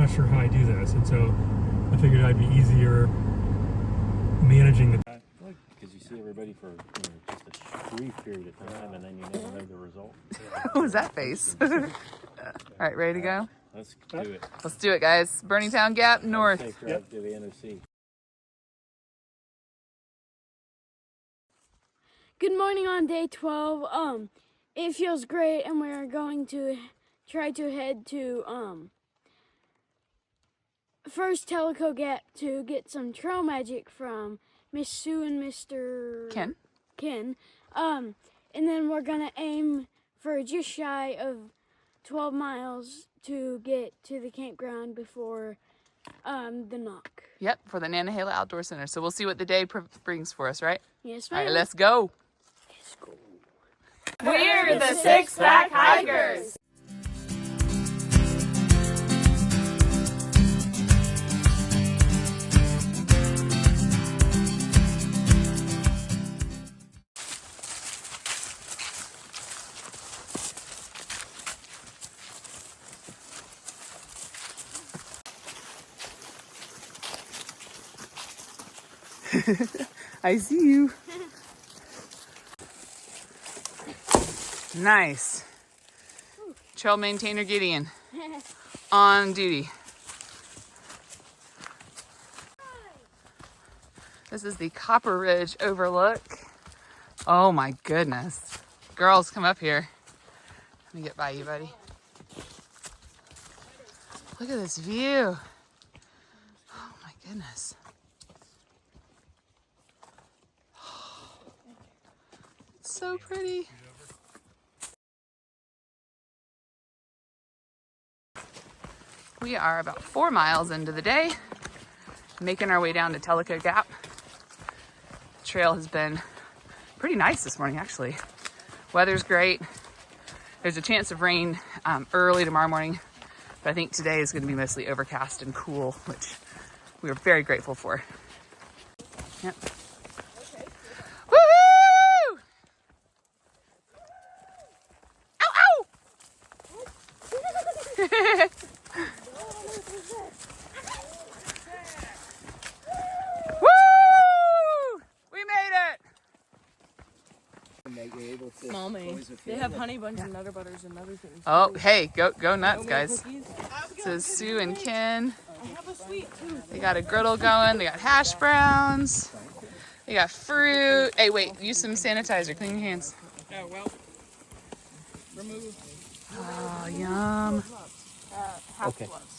not sure how I do this, and so I figured I'd be easier managing the. Because you see everybody for just a brief period of time, and then you never know the result. What was that face? All right, ready to go? Let's do it. Let's do it, guys. Burningtown Gap, north. Safe drive to the NOC. Good morning on day 12. It feels great, and we're going to try to head to first Tellico Gap to get some trail magic from Miss Sue and Mr. Ken. And then we're gonna aim for just shy of 12 miles to get to the campground before the NOC. Yep, for the Nantahala Outdoor Center. So we'll see what the day brings for us, right? Yes, ma'am. All right, let's go. Let's go. We're the Six Pack Hikers. I see you. Nice. Trail maintainer Gideon on duty. This is the Copper Ridge overlook. Oh my goodness. Girls, come up here. Let me get by you, buddy. Look at this view. Oh my goodness. It's so pretty. We are about 4 miles into the day, making our way down to Tellico Gap. The trail has been pretty nice this morning, actually. Weather's great. There's a chance of rain early tomorrow morning, but I think today is going to be mostly overcast and cool, which we are very grateful for. Yep. Woohoo! Ow, ow! Mommy, they have honey buns and nutter butters and other things. Oh, hey, go nuts, guys. So Sue and Ken, they got a griddle going. They got hash browns. They got fruit. Hey, wait, use some sanitizer. Clean your hands. Oh, well, remove. Oh, yum. Half gloves.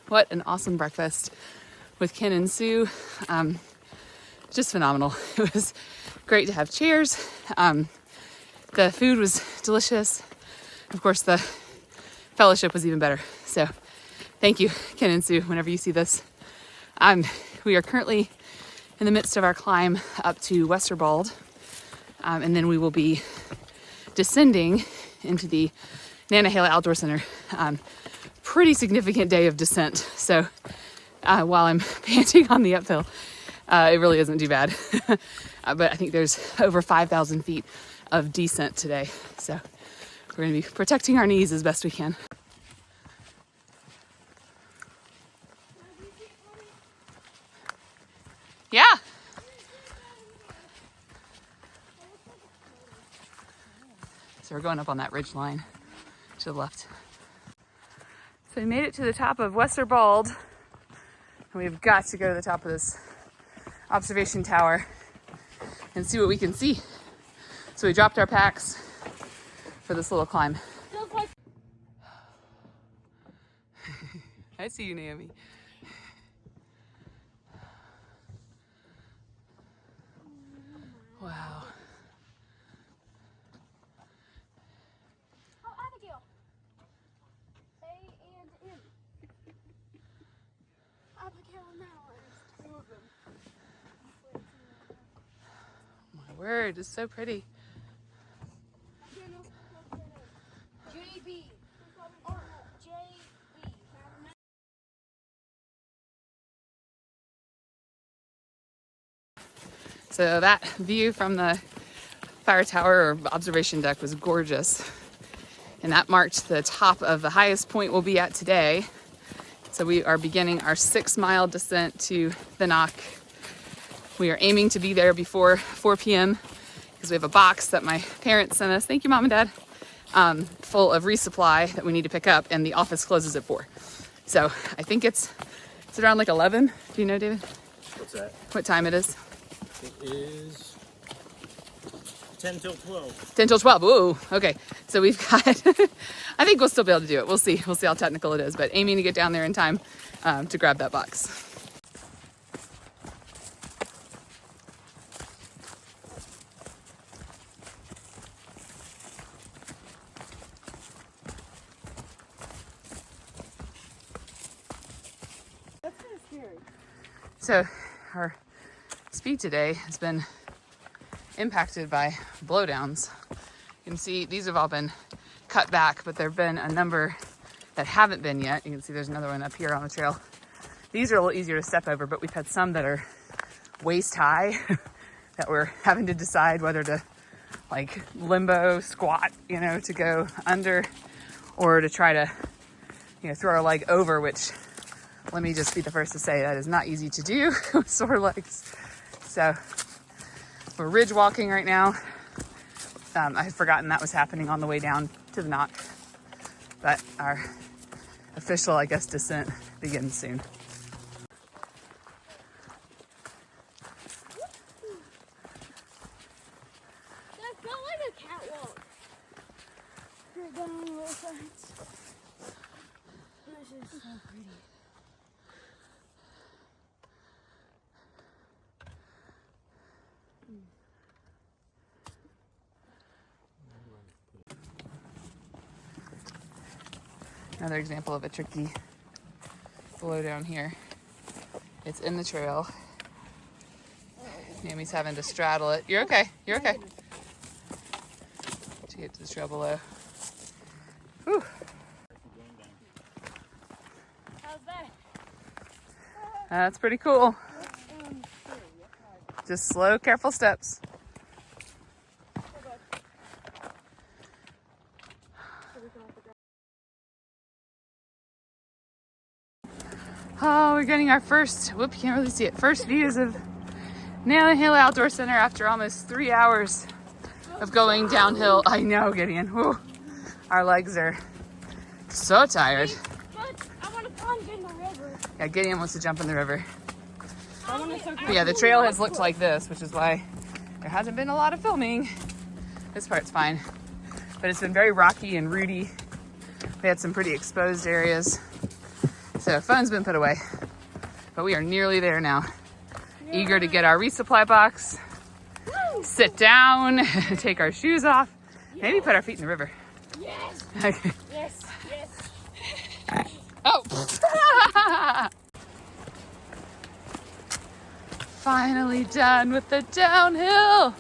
What an awesome breakfast with Ken and Sue. Just phenomenal. It was great to have chairs. The food was delicious. Of course, the fellowship was even better. So thank you, Ken and Sue, whenever you see this. We are currently in the midst of our climb up to Wesser Bald. And then we will be descending into the Nantahala Outdoor Center. Pretty significant day of descent. So while I'm panting on the uphill, it really isn't too bad. But I think there's over 5,000 feet of descent today. So we're going to be protecting our knees as best we can. Yeah. So we're going up on that ridge line to the left. So we made it to the top of Wesser Bald, and we've got to go to the top of this observation tower and see what we can see. So we dropped our packs for this little climb. I see you, Naomi. Wow. Oh, Abigail. A and M. Abigail and Alice. 2 of them. My word, it's so pretty. JB. JB. So that view from the fire tower or observation deck was gorgeous. And that marked the top of the highest point we'll be at today. So we are beginning our 6-mile descent to the NOC. We are aiming to be there before 4 p.m. because we have a box that my parents sent us. Thank you, Mom and Dad. Full of resupply that we need to pick up, and the office closes at 4. So I think it's around like 11. Do you know, David? What's that? What time it is? It is 10 till 12. 10 till 12. Ooh, okay. So we've got, I think we'll still be able to do it. We'll see. We'll see how technical it is, but aiming to get down there in time to grab that box. That's kind of scary. So our speed today has been impacted by blowdowns. You can see these have all been cut back, but there have been a number that haven't been yet. You can see there's another one up here on the trail. These are a little easier to step over, but we've had some that are waist high that we're having to decide whether to like limbo squat, you know, to go under, or to try to, you know, throw our leg over, which let me just be the first to say that is not easy to do with sore legs. So we're ridge walking right now. I had forgotten that was happening on the way down to the NOC, but our official, I guess, descent begins soon. That felt like a catwalk. Straight down on the little sides. This is so pretty. Another example of a tricky blowdown here. It's in the trail. Amy's having to straddle it. You're okay. You're okay. To get to the trail below. Whew. How's that? That's pretty cool. Just slow, careful steps. Oh, we're getting our first, whoop, you can't really see it, first views of Nail Hill Outdoor Center after almost 3 hours of going downhill. I know, Gideon. Whew. Our legs are so tired. But I want to plunge in the river. Yeah, Gideon wants to jump in the river. I want to soak But yeah, the trail has looked like this, which is why there hasn't been a lot of filming. This part's fine. But it's been very rocky and rooty. We had some pretty exposed areas. So phone's been put away, but we are nearly there now. Eager to get our resupply box, sit down, take our shoes off, maybe put our feet in the river. Yes. Okay. Yes. Yes. Oh! Finally done with the downhill.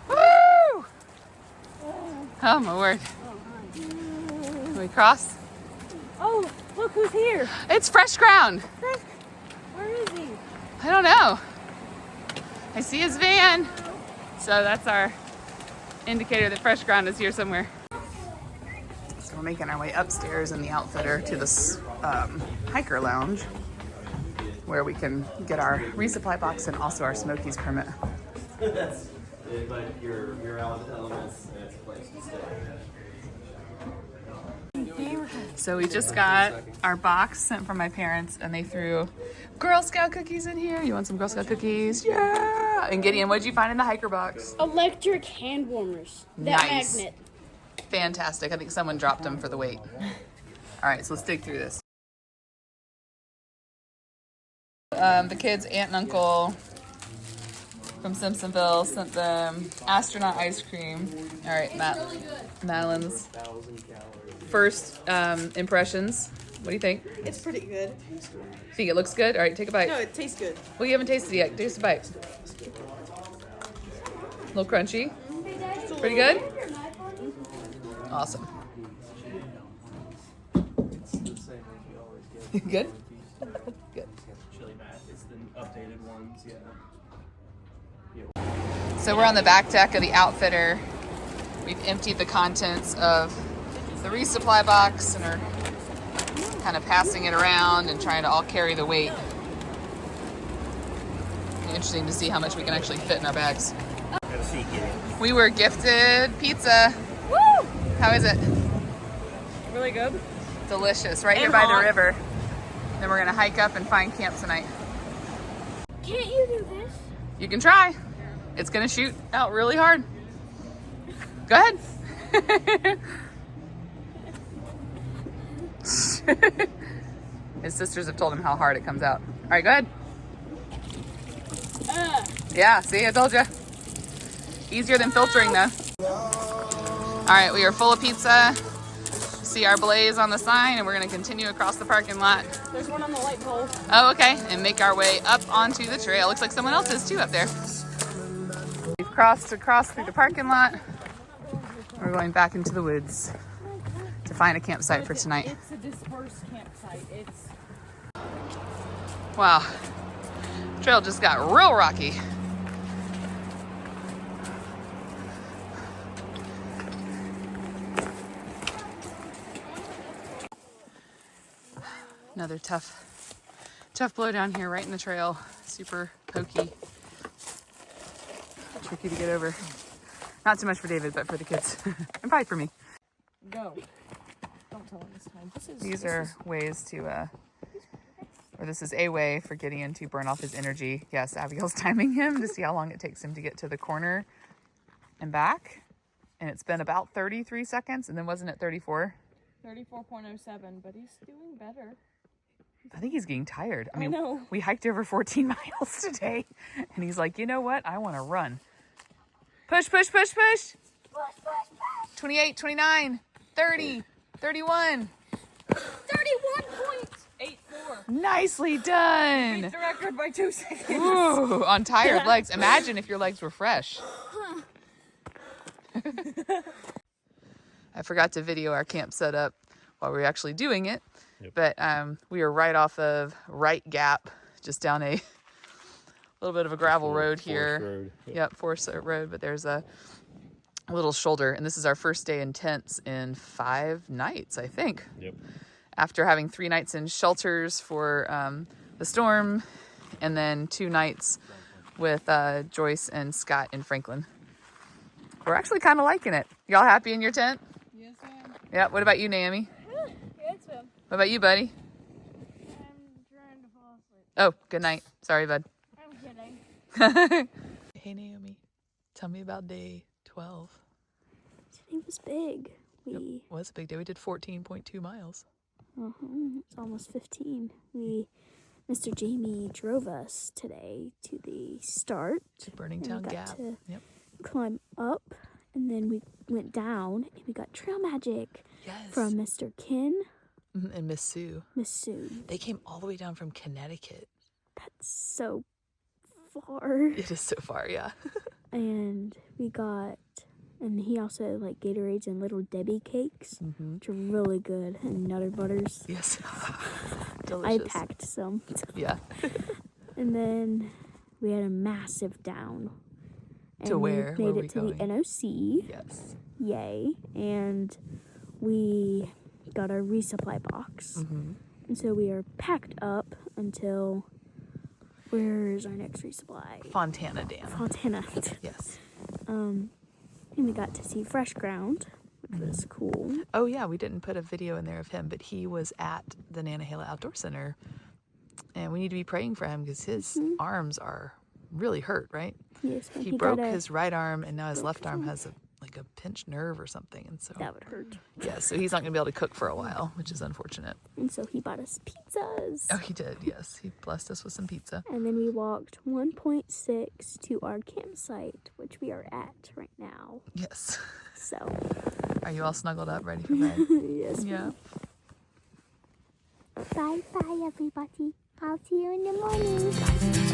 Woo! Oh my word. Can we cross? Oh, look who's here. It's fresh ground. Where is he? I don't know. I see his van. So that's our indicator that fresh ground is here somewhere. So we're making our way upstairs in the outfitter to this hiker lounge where we can get our resupply box and also our Smokies permit. That's but your elements and it's a place to stay. So we just got our box sent from my parents and they threw Girl Scout cookies in here. You want some Girl Scout cookies? Yeah! And Gideon, what'd you find in the hiker box? Electric hand warmers. That Nice. magnet. Fantastic. I think someone dropped them for the weight. All right, so let's dig through this. The kids' aunt and uncle from Simpsonville sent them astronaut ice cream. All right, Madeline's first impressions. What do you think? It's pretty good. Think it looks good? All right, take a bite. No, it tastes good. Well, you haven't tasted it yet. Taste a bite. A little crunchy. Pretty good? Awesome. Good? Good. Chili mat, it's the updated ones, yeah. So we're on the back deck of the Outfitter. We've emptied the contents of the resupply box and are kind of passing it around and trying to all carry the weight. Interesting to see how much we can actually fit in our bags. We were gifted pizza. Woo! How is it? Really good. Delicious, right here And by hot. the river. Then we're gonna hike up and find camp tonight. Can't you do this? You can try. It's gonna shoot out really hard. Go ahead. His sisters have told him how hard it comes out. All right, go ahead. Yeah, see, I told you. Easier than filtering though. All right, we are full of pizza. See our blaze on the sign, and we're gonna continue across the parking lot. There's one on the light pole. Oh, okay, and make our way up onto the trail. Looks like someone else is too up there. We've crossed across through the parking lot. We're going back into the woods to find a campsite for tonight. It's a dispersed campsite. It's Wow, trail just got real rocky. Another tough blow down here, right in the trail. Super pokey, tricky to get over. Not so much for David, but for the kids, and probably for me. go. Don't tell him this time. These are ways to, or this is a way for Gideon to burn off his energy. Yes, Abigail's timing him to see how long it takes him to get to the corner and back. And it's been about 33 seconds, and then wasn't it 34? 34.07, but he's doing better. I think he's getting tired. I mean, know. we hiked over 14 miles today, and he's like, you know what? I want to run. Push, push, push, push. 28, 29, 30, 31. 31.84. Nicely done. Beat the record by 2 seconds. Ooh, on tired legs. Imagine if your legs were fresh. I forgot to video our camp setup while we were actually doing it. Yep. But we were right off of Wright Gap, just down a little bit of a gravel road here. Forest road. Yep, Forest Road, but there's a little shoulder. And this is our first day in tents in 5 nights, I think. Yep. After having 3 nights in shelters for the storm, and then 2 nights with Joyce and Scott in Franklin. We're actually kind of liking it. Y'all happy in your tent? Yes, ma'am. Yeah. What about you, Naomi? Yes, ma'am. What about you, buddy? I'm trying to fall asleep. Oh, good night. Sorry, bud. I'm kidding. Hey, Naomi. Tell me about day 12. It was big. It was a big day. We did 14.2 miles. It's almost 15. Mr. Jamie drove us today to the start. To Burningtown Gap. To Yep. climb up, and then we went down, and we got trail magic Yes. from Mr. Ken, And Miss Sue. Miss Sue. They came all the way down from Connecticut. That's so far. It is so far, yeah. And we got, and he also like Gatorades and Little Debbie cakes, which are really good, and Nutter Butters. Yes. I Delicious. packed some. Yeah. And then we had a massive down. To And we where? made Where are it we to going? the NOC. Yes. Yay. And we got our resupply box. And so we are packed up until, where's our next resupply? Fontana Dam. Fontana. Yes. And we got to see fresh ground, which was cool. Oh, yeah, we didn't put a video in there of him, but he was at the Nantahala Outdoor Center, and we need to be praying for him because his arms are really hurt, right? Yes, when He got broke a- his right arm, and now his left arm has a pinched nerve or something, and so That would hurt. yeah, so he's not gonna be able to cook for a while, which is unfortunate. And so he bought us pizzas. Oh, he did. Yes, he blessed us with some pizza. And then we walked 1.6 to our campsite, which we are at right now. Yes. So, Are you all snuggled up, ready for bed? yes. Yeah. Bye bye, everybody. I'll see you in the morning.